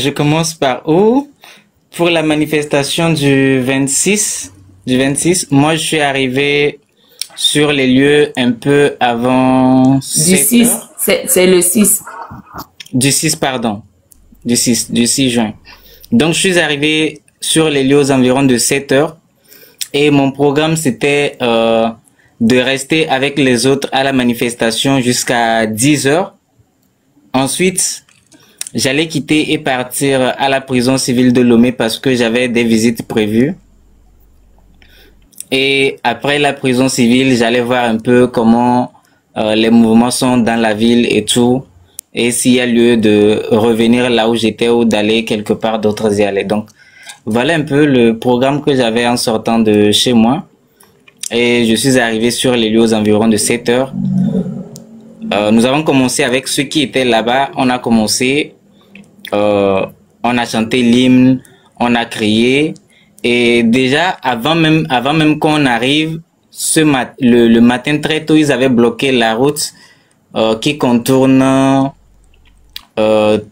Je commence par où? Pour la manifestation du 26, moi je suis arrivé sur les lieux un peu avant Du 7 6, heures. c'est le 6. Du 6, pardon. Du 6 juin. Donc je suis arrivé sur les lieux aux environs de 7 heures. Et mon programme c'était de rester avec les autres à la manifestation jusqu'à 10 heures. Ensuite, j'allais quitter et partir à la prison civile de Lomé parce que j'avais des visites prévues. Et après la prison civile, j'allais voir un peu comment les mouvements sont dans la ville et tout. Et s'il y a lieu de revenir là où j'étais ou d'aller quelque part d'autre y aller. Donc, voilà un peu le programme que j'avais en sortant de chez moi. Et je suis arrivé sur les lieux aux environs de 7 heures. Nous avons commencé avec ceux qui étaient là-bas. On a commencé, on a chanté l'hymne, on a crié. Et déjà, avant même qu'on arrive, le matin très tôt, ils avaient bloqué la route qui contourne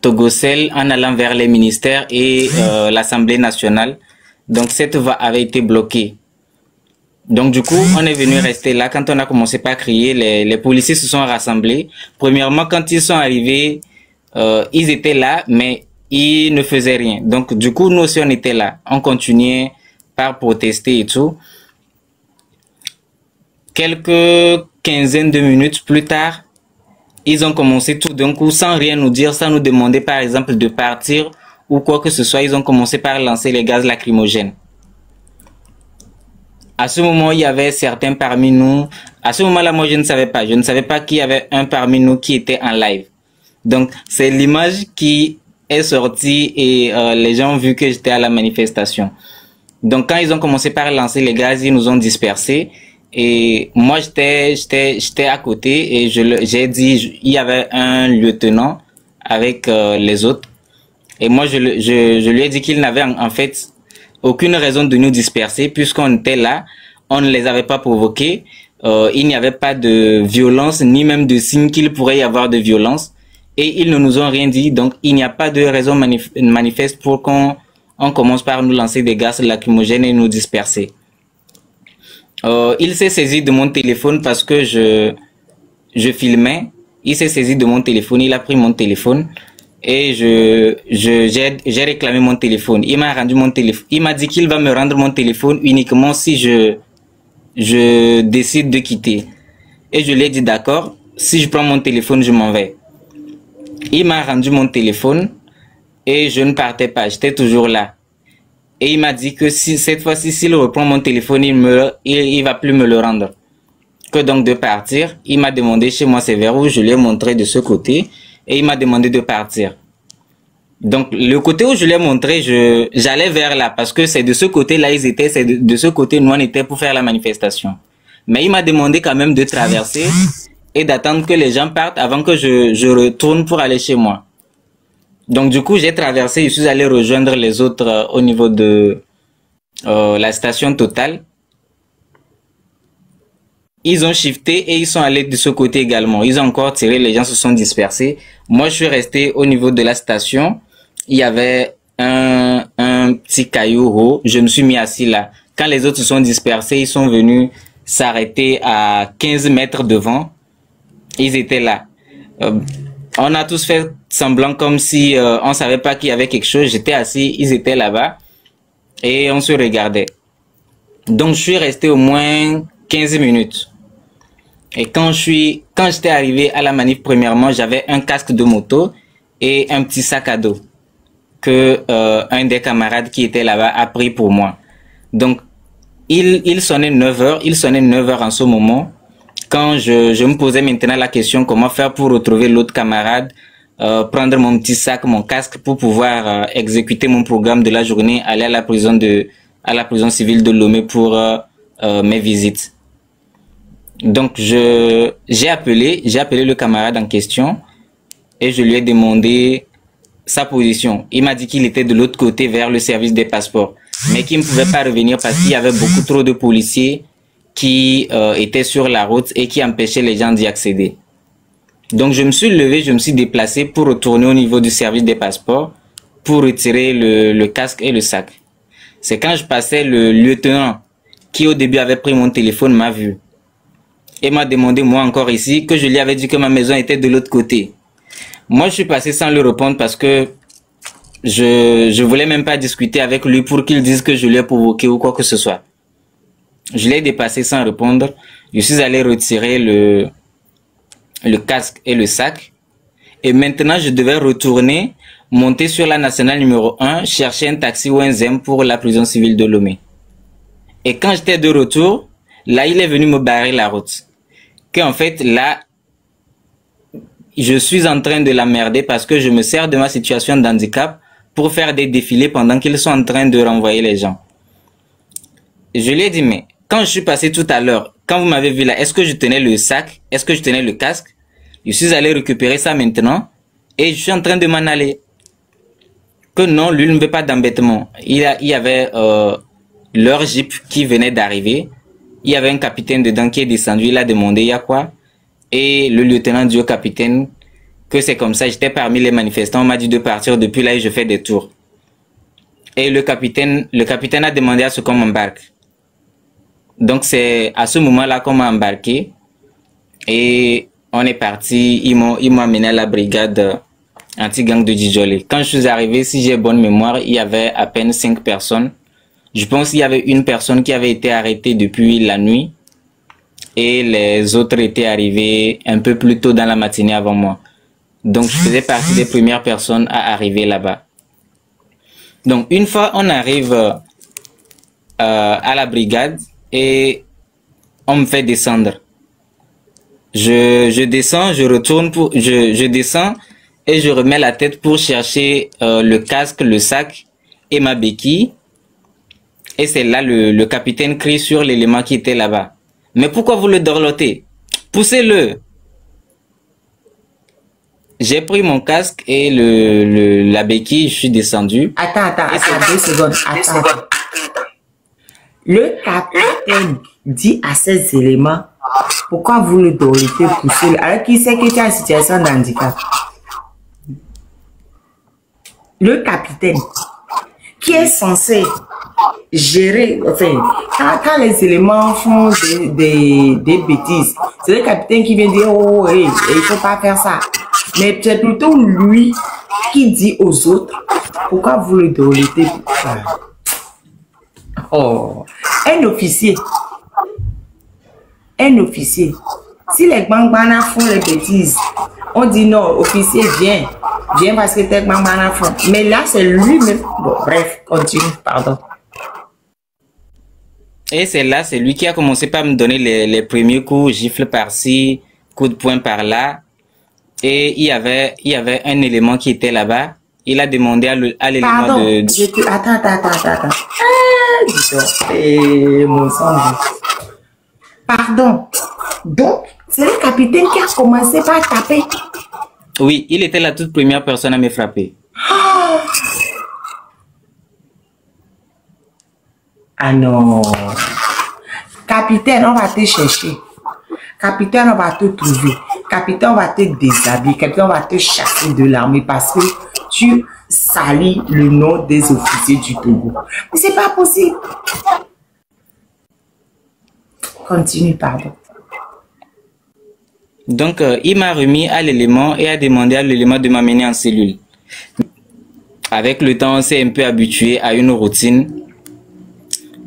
Togocel en allant vers les ministères et l'Assemblée nationale. Donc cette voie avait été bloquée. Donc du coup, on est venu rester là. Quand on a commencé par crier, les policiers se sont rassemblés. Premièrement, quand ils sont arrivés, ils étaient là, mais ils ne faisaient rien. Donc du coup, nous aussi, on était là. On continuait par protester et tout. Quelques quinzaines de minutes plus tard, ils ont commencé tout d'un coup, sans rien nous dire, sans nous demander par exemple de partir ou quoi que ce soit. Ils ont commencé par lancer les gaz lacrymogènes. À ce moment, il y avait certains parmi nous. À ce moment-là, moi, je ne savais pas. Je ne savais pas qu'il y avait un parmi nous qui était en live. Donc, c'est l'image qui est sortie et les gens ont vu que j'étais à la manifestation. Donc, quand ils ont commencé par lancer les gaz, ils nous ont dispersés. Et moi, j'étais à côté et j'ai dit, il y avait un lieutenant avec les autres. Et moi, je lui ai dit qu'il n'avait en fait aucune raison de nous disperser puisqu'on était là, on ne les avait pas provoqués, il n'y avait pas de violence ni même de signe qu'il pourrait y avoir de violence et ils ne nous ont rien dit, donc il n'y a pas de raison manifeste pour qu'on commence par nous lancer des gaz lacrymogènes et nous disperser. Il s'est saisi de mon téléphone parce que je filmais, il s'est saisi de mon téléphone, il a pris mon téléphone. Et j'ai réclamé mon téléphone. Il m'a rendu mon téléphone. Il m'a dit qu'il va me rendre mon téléphone uniquement si je décide de quitter. Et je lui ai dit d'accord, si je prends mon téléphone, je m'en vais. Il m'a rendu mon téléphone et je ne partais pas, j'étais toujours là. Et il m'a dit que si cette fois-ci, s'il reprend mon téléphone, il va plus me le rendre. Que donc de partir. Il m'a demandé chez moi c'est vers où, je lui ai montré de ce côté. Et il m'a demandé de partir. Donc, le côté où je l'ai montré, j'allais vers là. Parce que c'est de ce côté-là, ils étaient. C'est de ce côté, nous, on était pour faire la manifestation. Mais il m'a demandé quand même de traverser et d'attendre que les gens partent avant que je retourne pour aller chez moi. Donc, du coup, j'ai traversé. Je suis allé rejoindre les autres au niveau de la station Total. Ils ont shifté et ils sont allés de ce côté également. Ils ont encore tiré, les gens se sont dispersés. Moi, je suis resté au niveau de la station. Il y avait un petit caillou haut. Je me suis mis assis là. Quand les autres se sont dispersés, ils sont venus s'arrêter à 15 mètres devant. Ils étaient là. On a tous fait semblant comme si on savait pas qu'il y avait quelque chose. J'étais assis, ils étaient là-bas. Et on se regardait. Donc, je suis resté au moins 15 minutes. Et quand j'étais arrivé à la manif, premièrement, j'avais un casque de moto et un petit sac à dos que un des camarades qui était là-bas a pris pour moi. Donc, il sonnait 9 heures, il sonnait 9 heures en ce moment. Quand je me posais maintenant la question comment faire pour retrouver l'autre camarade, prendre mon petit sac, mon casque pour pouvoir exécuter mon programme de la journée, aller à la prison civile de Lomé pour mes visites. Donc j'ai appelé le camarade en question et je lui ai demandé sa position. Il m'a dit qu'il était de l'autre côté vers le service des passeports, mais qu'il ne pouvait pas revenir parce qu'il y avait beaucoup trop de policiers qui étaient sur la route et qui empêchaient les gens d'y accéder. Donc je me suis levé, je me suis déplacé pour retourner au niveau du service des passeports pour retirer le casque et le sac. C'est quand je passais, le lieutenant qui au début avait pris mon téléphone m'a vu et m'a demandé, moi encore ici, que je lui avais dit que ma maison était de l'autre côté. Moi, je suis passé sans lui répondre parce que je voulais même pas discuter avec lui pour qu'il dise que je l'ai provoqué ou quoi que ce soit. Je l'ai dépassé sans répondre. Je suis allé retirer le casque et le sac. Et maintenant, je devais retourner, monter sur la nationale numéro 1, chercher un taxi ou un ZEM pour la prison civile de Lomé. Et quand j'étais de retour, là, il est venu me barrer la route. Qu'en fait, là, je suis en train de l'emmerder parce que je me sers de ma situation d'handicap pour faire des défilés pendant qu'ils sont en train de renvoyer les gens. Je lui ai dit, mais quand je suis passé tout à l'heure, quand vous m'avez vu là, est-ce que je tenais le sac? Est-ce que je tenais le casque? Je suis allé récupérer ça maintenant et je suis en train de m'en aller. Que non, lui ne veut pas d'embêtement. Il y avait leur jeep qui venait d'arriver. Il y avait un capitaine dedans qui est descendu. Il a demandé, il y a quoi? Et le lieutenant dit au capitaine que c'est comme ça. J'étais parmi les manifestants. On m'a dit de partir depuis là et je fais des tours. Et le capitaine a demandé à ce qu'on m'embarque. Donc c'est à ce moment-là qu'on m'a embarqué. Et on est parti. Ils m'ont amené à la brigade anti-gang de Djidjolé. Quand je suis arrivé, si j'ai bonne mémoire, il y avait à peine 5 personnes. Je pense qu'il y avait une personne qui avait été arrêtée depuis la nuit. Et les autres étaient arrivés un peu plus tôt dans la matinée avant moi. Donc je faisais partie des premières personnes à arriver là-bas. Donc une fois on arrive à la brigade et on me fait descendre. Je descends, je retourne pour, je descends et je remets la tête pour chercher le casque, le sac et ma béquille. Et c'est là le capitaine crie sur l'élément qui était là-bas. Mais pourquoi vous le dorlotez? Poussez-le. J'ai pris mon casque et la béquille, je suis descendu. Attends, 2 secondes. Attends. Le capitaine dit à ces éléments, pourquoi vous le dorlotez, poussez-le, alors qu'il sait que tu es en situation de handicap. Le capitaine, qui est censé gérer, enfin, quand les éléments font des bêtises, c'est le capitaine qui vient dire, oh, hey, il faut pas faire ça. Mais c'est plutôt lui qui dit aux autres, pourquoi vous le dorlotez? Oh, un officier. Si les Gbangbana font les bêtises, on dit non, officier, viens parce que tes Gbangbana font. Mais là, c'est lui-même. Bon, bref, continue, pardon. Et c'est là, c'est lui qui a commencé par me donner les premiers coups, gifles par-ci, coups de poing par-là. Et il y avait un élément qui était là-bas. Il a demandé à l'élément de... Attends. Mon sang. Pardon. Donc, c'est le capitaine qui a commencé par taper. Oui, il était la toute première personne à me frapper. Ah non. Capitaine, on va te chercher. Capitaine, on va te trouver. Capitaine, on va te déshabiller. Capitaine, on va te chasser de l'armée parce que tu salis le nom des officiers du Togo. Mais c'est pas possible. Continue, pardon. Donc, il m'a remis à l'élément et a demandé à l'élément de m'amener en cellule. Avec le temps, on s'est un peu habitué à une routine.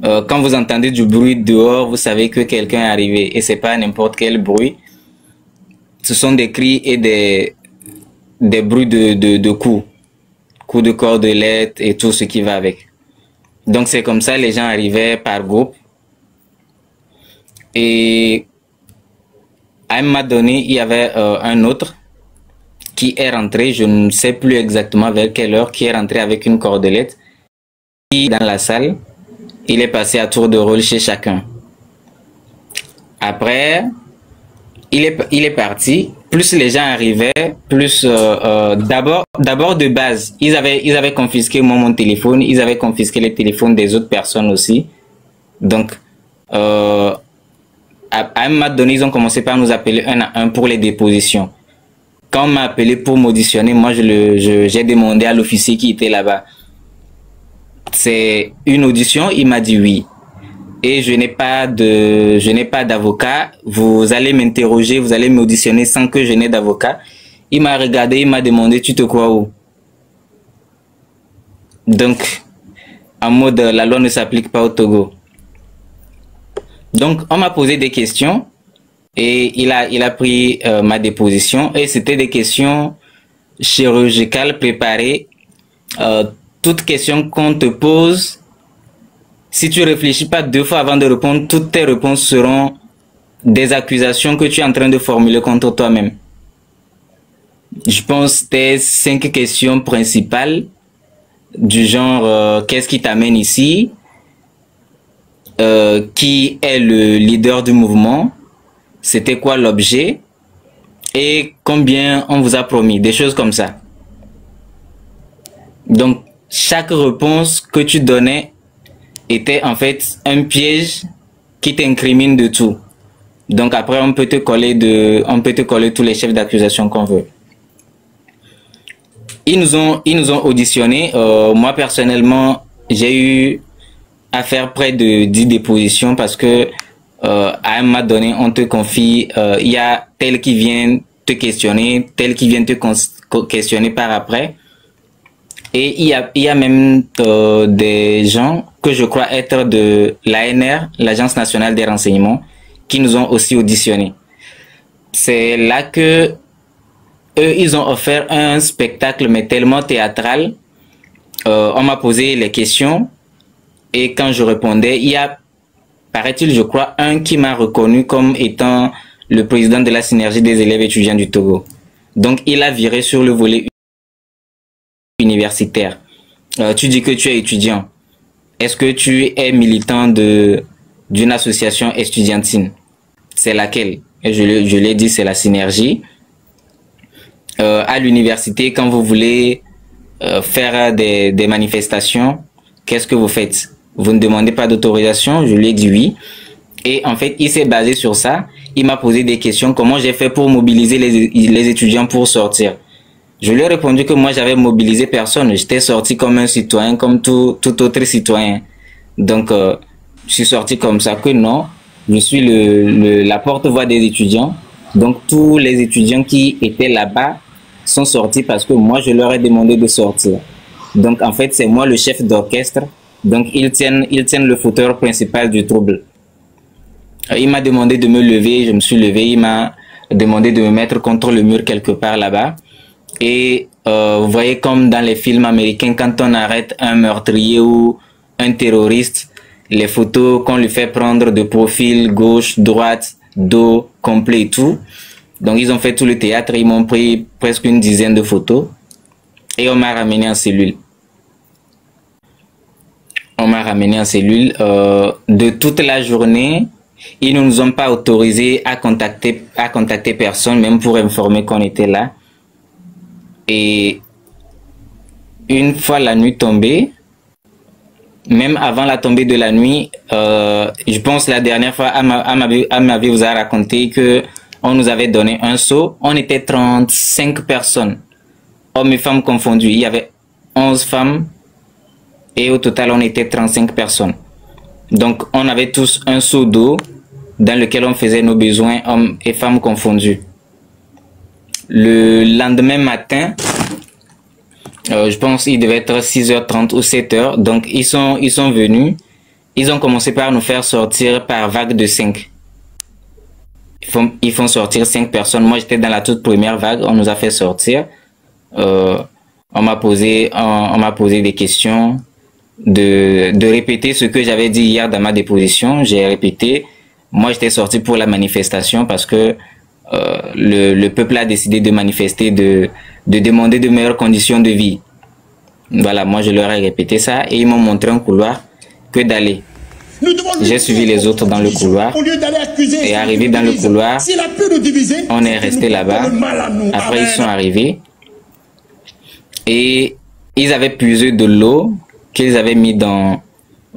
Quand vous entendez du bruit dehors, vous savez que quelqu'un est arrivé. Et c'est pas n'importe quel bruit. Ce sont des cris et des bruits de coups. Coups de cordelettes et tout ce qui va avec. Donc c'est comme ça, les gens arrivaient par groupe. Et à un moment donné, il y avait un autre qui est rentré, je ne sais plus exactement vers quelle heure, qui est rentré avec une cordelette. Et dans la salle, il est passé à tour de rôle chez chacun. Après, il est parti. Plus les gens arrivaient, plus d'abord de base, ils avaient confisqué mon téléphone, ils avaient confisqué les téléphones des autres personnes aussi. Donc, à un moment donné, ils ont commencé par nous appeler un à un pour les dépositions. quand on m'a appelé pour m'auditionner, moi, j'ai demandé à l'officier qui était là-bas. C'est une audition? Il m'a dit oui. Et je n'ai pas d'avocat. Vous allez m'interroger, vous allez m'auditionner sans que je n'ai d'avocat. Il m'a regardé, il m'a demandé, tu te crois où? Donc, en mode, la loi ne s'applique pas au Togo. Donc, on m'a posé des questions et il a pris ma déposition et c'était des questions chirurgicales préparées. Toute question qu'on te pose, si tu réfléchis pas 2 fois avant de répondre, toutes tes réponses seront des accusations que tu es en train de formuler contre toi-même. Je pense que c'était 5 questions principales du genre qu'est-ce qui t'amène ici, qui est le leader du mouvement, c'était quoi l'objet et combien on vous a promis, des choses comme ça. Donc chaque réponse que tu donnais était en fait un piège qui t'incrimine de tout. Donc après on peut te coller tous les chefs d'accusation qu'on veut. Ils nous ont auditionnés. Moi personnellement, j'ai eu à faire près de 10 dépositions parce que à un moment donné, on te confie, il y a tel qui vient te questionner, tel qui vient te questionner par après. Et il y a même des gens que je crois être de l'ANR, l'Agence nationale des renseignements, qui nous ont aussi auditionnés. C'est là que eux, ils ont offert un spectacle, mais tellement théâtral. On m'a posé les questions et quand je répondais, il y a, paraît-il, je crois, un qui m'a reconnu comme étant le président de la synergie des élèves étudiants du Togo. Donc, il a viré sur le volet universitaire. Tu dis que tu es étudiant. Est-ce que tu es militant d'une association estudiantine? C'est laquelle? Et je l'ai dit, c'est la synergie. À l'université, quand vous voulez faire des manifestations, qu'est-ce que vous faites? Vous ne demandez pas d'autorisation? Je lui ai dit oui. Et en fait, il s'est basé sur ça. Il m'a posé des questions. Comment j'ai fait pour mobiliser les étudiants pour sortir? Je lui ai répondu que moi, j'avais mobilisé personne. J'étais sorti comme un citoyen, comme tout autre citoyen. Donc, je suis sorti comme ça, que non. Je suis la porte-voix des étudiants. Donc, tous les étudiants qui étaient là-bas sont sortis parce que moi, je leur ai demandé de sortir. Donc, en fait, c'est moi le chef d'orchestre. Donc, ils tiennent le fauteur principal du trouble. Il m'a demandé de me lever, je me suis levé. Il m'a demandé de me mettre contre le mur quelque part là-bas. Et vous voyez comme dans les films américains, quand on arrête un meurtrier ou un terroriste, les photos qu'on lui fait prendre de profil, gauche, droite, dos, complet et tout. Donc ils ont fait tout le théâtre, ils m'ont pris presque une dizaine de photos et on m'a ramené en cellule. On m'a ramené en cellule de toute la journée. Ils ne nous ont pas autorisé à contacter personne, même pour informer qu'on était là. Et une fois la nuit tombée, même avant la tombée de la nuit, je pense la dernière fois, Amavi vous a raconté que on nous avait donné un seau. On était 35 personnes, hommes et femmes confondus. Il y avait 11 femmes et au total, on était 35 personnes. Donc, on avait tous un seau d'eau dans lequel on faisait nos besoins, hommes et femmes confondus. Le lendemain matin, je pense qu'il devait être 6h30 ou 7h. Donc, ils sont venus. Ils ont commencé par nous faire sortir par vague de 5. Ils font sortir 5 personnes. Moi, j'étais dans la toute première vague. On nous a fait sortir. On m'a posé des questions, de répéter ce que j'avais dit hier dans ma déposition. J'ai répété. Moi, j'étais sorti pour la manifestation parce que le peuple a décidé de manifester, de demander de meilleures conditions de vie. Voilà, moi je leur ai répété ça et ils m'ont montré un couloir que d'aller. J'ai suivi les autres dans le couloir et arrivé dans le couloir, on est resté là-bas. Après ils sont arrivés et ils avaient puisé de l'eau qu'ils avaient mis dans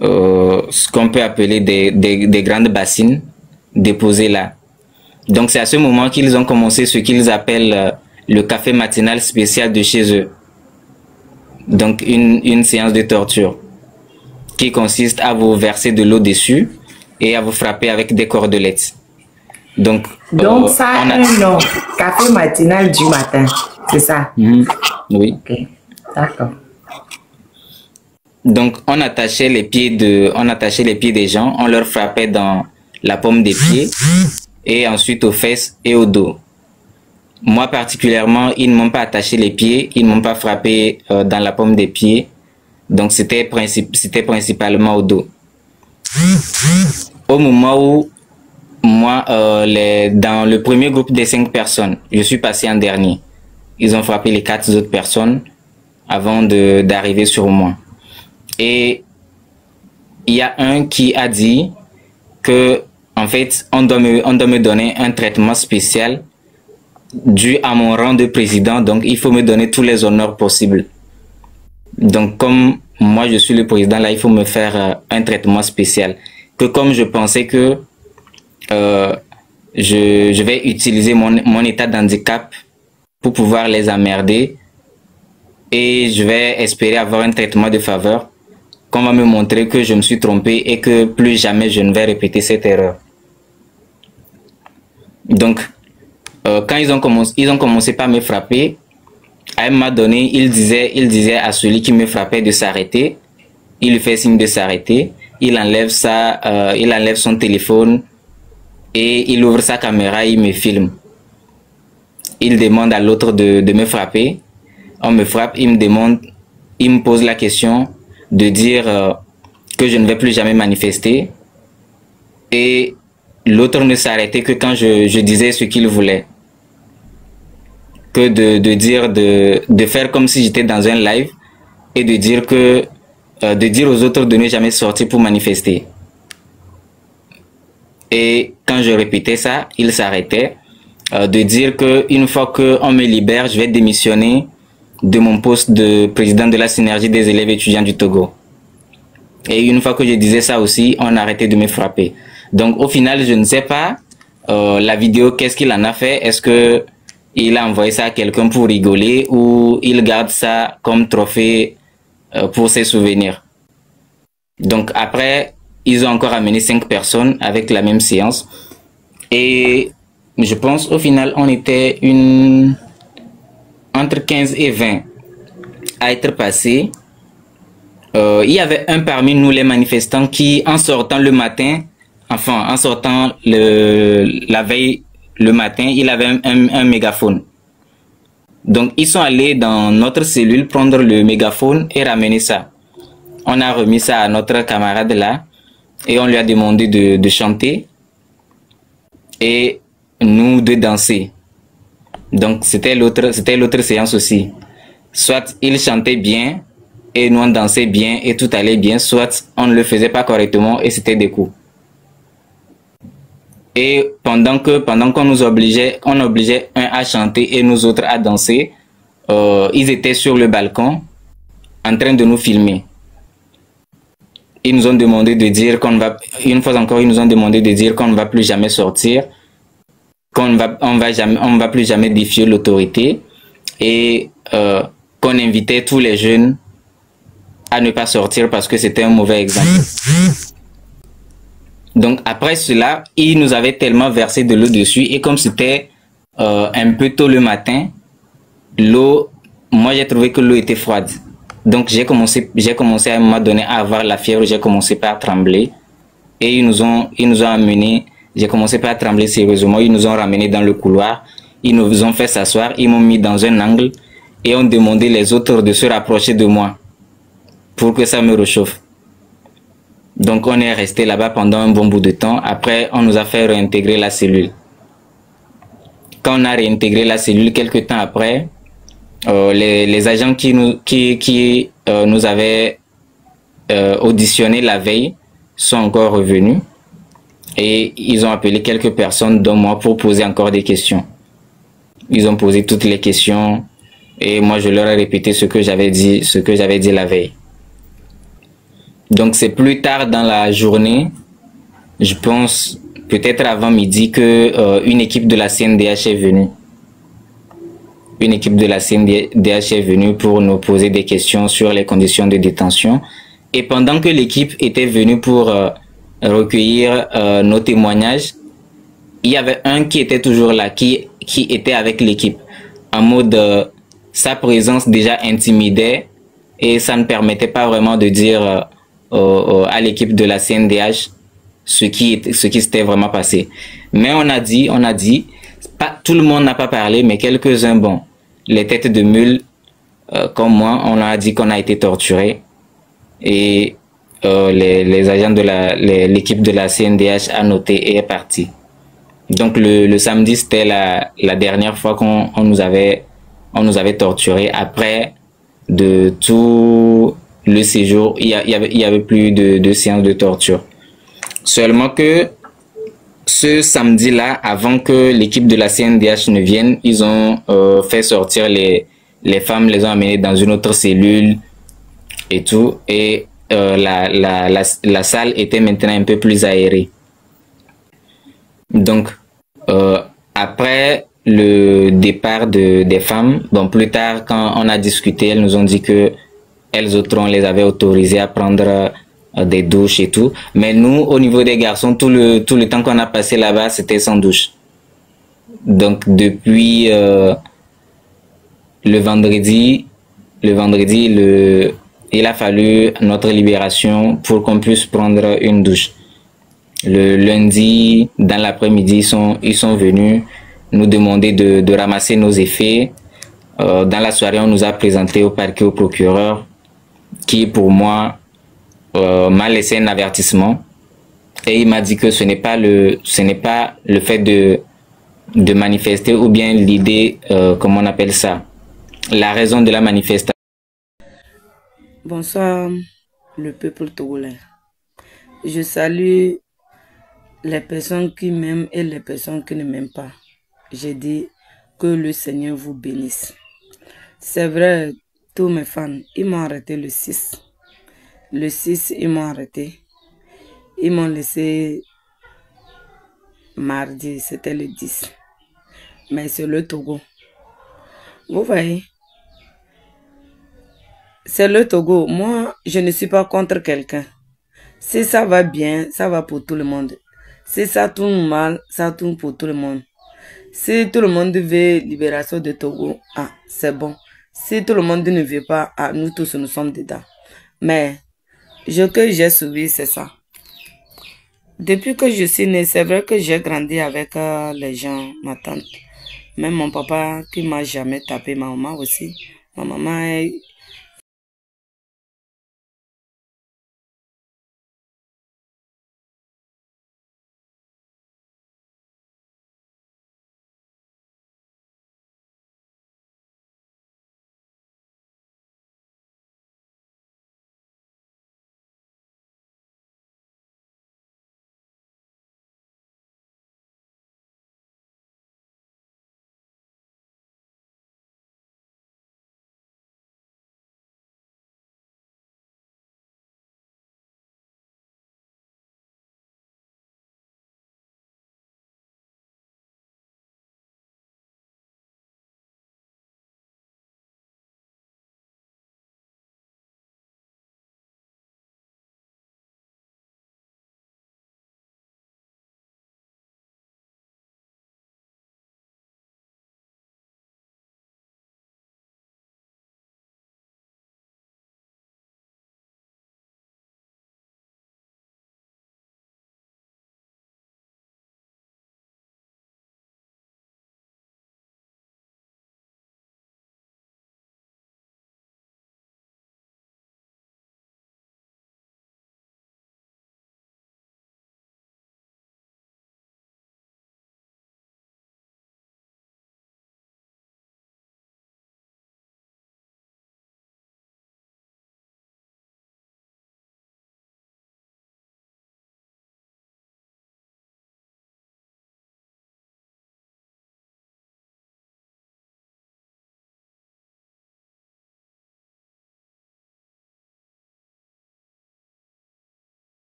ce qu'on peut appeler des grandes bassines déposées là. Donc c'est à ce moment qu'ils ont commencé ce qu'ils appellent le café matinal spécial de chez eux. Donc une séance de torture qui consiste à vous verser de l'eau dessus et à vous frapper avec des cordelettes. Donc ça a un nom, café matinal du matin, c'est ça? Oui. Ok, d'accord. Donc on attachait les pieds des gens, on leur frappait dans la paume des pieds et ensuite aux fesses et au dos. Moi particulièrement, ils ne m'ont pas attaché les pieds, ils ne m'ont pas frappé dans la paume des pieds. Donc c'était principalement au dos. Au moment où moi, dans le premier groupe des 5 personnes, je suis passé en dernier. Ils ont frappé les 4 autres personnes avant d'arriver sur moi. Et il y a un qui a dit que en fait, on doit me donner un traitement spécial dû à mon rang de président. Donc, il faut me donner tous les honneurs possibles. Donc, comme moi, je suis le président, là, il faut me faire un traitement spécial. Que comme je pensais que je vais utiliser mon état d'handicap pour pouvoir les emmerder et je vais espérer avoir un traitement de faveur, qu'on va me montrer que je me suis trompé et que plus jamais je ne vais répéter cette erreur. Donc, quand ils ont commencé par me frapper, à un moment donné, il disait à celui qui me frappait de s'arrêter. Il lui fait signe de s'arrêter. Il enlève son téléphone et il ouvre sa caméra et il me filme. Il demande à l'autre de me frapper. On me frappe, il me pose la question de dire que je ne vais plus jamais manifester. Et l'autre ne s'arrêtait que quand je disais ce qu'il voulait. Que de faire comme si j'étais dans un live et de dire aux autres de ne jamais sortir pour manifester. Et quand je répétais ça, il s'arrêtait. De dire qu'une fois qu'on me libère, je vais démissionner de mon poste de président de la synergie des élèves étudiants du Togo. Et une fois que je disais ça aussi, on arrêtait de me frapper. Donc au final, je ne sais pas la vidéo, qu'est-ce qu'il en a fait. Est-ce que il a envoyé ça à quelqu'un pour rigoler ou il garde ça comme trophée pour ses souvenirs. Donc après, ils ont encore amené 5 personnes avec la même séance. Et je pense au final, on était entre 15 et 20 à être passés. Il y avait un parmi nous, les manifestants, qui en sortant le matin, enfin en sortant la veille le matin, il avait un mégaphone. Donc ils sont allés dans notre cellule prendre le mégaphone et ramener ça. On a remis ça à notre camarade là et on lui a demandé de chanter et nous de danser. Donc c'était l'autre séance aussi. Soit il chantait bien et nous on dansait bien et tout allait bien, soit on ne le faisait pas correctement et c'était des coups. Et pendant qu'on nous obligeait, on obligeait un à chanter et nous autres à danser, ils étaient sur le balcon en train de nous filmer. Ils nous ont demandé de dire qu'on va, une fois encore, ils nous ont demandé de dire qu'on ne va plus jamais sortir, on va plus jamais défier l'autorité et qu'on invitait tous les jeunes à ne pas sortir parce que c'était un mauvais exemple. Donc après cela, ils nous avaient tellement versé de l'eau dessus et comme c'était un peu tôt le matin, l'eau, moi j'ai trouvé que l'eau était froide. Donc j'ai commencé à un moment donné à avoir la fièvre, j'ai commencé par trembler et ils nous ont amenés, j'ai commencé par trembler sérieusement, ils nous ont ramenés dans le couloir, ils nous ont fait s'asseoir, ils m'ont mis dans un angle et ont demandé les autres de se rapprocher de moi pour que ça me réchauffe. Donc on est resté là-bas pendant un bon bout de temps. Après, on nous a fait réintégrer la cellule. Quand on a réintégré la cellule, quelques temps après, les agents qui nous avaient auditionné la veille sont encore revenus. Et ils ont appelé quelques personnes, dont moi, pour poser encore des questions. Ils ont posé toutes les questions et moi, je leur ai répété ce que j'avais dit la veille. Donc c'est plus tard dans la journée, je pense peut-être avant midi, que une équipe de la CNDH est venue. une équipe de la CNDH est venue pour nous poser des questions sur les conditions de détention. Et pendant que l'équipe était venue pour recueillir nos témoignages, il y avait un qui était toujours là, qui était avec l'équipe. En mode, sa présence déjà intimidait et ça ne permettait pas vraiment de dire à l'équipe de la CNDH ce qui s'était vraiment passé. Mais on a dit, pas, tout le monde n'a pas parlé, mais quelques-uns, bon, les têtes de mule, comme moi, on a dit qu'on a été torturés. Et les agents de l'équipe de la CNDH a noté et est parti. Donc le samedi, c'était la dernière fois qu'on nous avait torturés. Après de tout le séjour, il y avait plus de séances de torture. Seulement que ce samedi-là, avant que l'équipe de la CNDH ne vienne, ils ont fait sortir les femmes, les ont amenées dans une autre cellule et tout. Et la salle était maintenant un peu plus aérée. Donc, après le départ des femmes, bon, plus tard, quand on a discuté, elles nous ont dit que elles autres, on les avait autorisées à prendre des douches et tout. Mais nous, au niveau des garçons, tout le temps qu'on a passé là-bas, c'était sans douche. Donc, depuis le vendredi, il a fallu notre libération pour qu'on puisse prendre une douche. Le lundi, dans l'après-midi, ils sont venus nous demander de ramasser nos effets. Dans la soirée, on nous a présenté au parquet, au procureur, qui pour moi m'a laissé un avertissement. Et il m'a dit que ce n'est pas le fait de manifester ou bien l'idée, comment on appelle ça, la raison de la manifestation. Bonsoir, le peuple togolais. Je salue les personnes qui m'aiment et les personnes qui ne m'aiment pas. J'ai dit que le Seigneur vous bénisse. C'est vrai, tous mes fans, ils m'ont arrêté le 6. Le 6, ils m'ont arrêté. Ils m'ont laissé mardi, c'était le 10. Mais c'est le Togo. Vous voyez? C'est le Togo. Moi, je ne suis pas contre quelqu'un. Si ça va bien, ça va pour tout le monde. Si ça tourne mal, ça tourne pour tout le monde. Si tout le monde veut libération de Togo, ah, c'est bon. Si tout le monde ne veut pas, ah, nous tous, nous sommes dedans. Mais, ce que j'ai suivi, c'est ça. Depuis que je suis née, c'est vrai que j'ai grandi avec les gens, ma tante. Même mon papa qui m'a jamais tapé, ma maman aussi. Ma maman,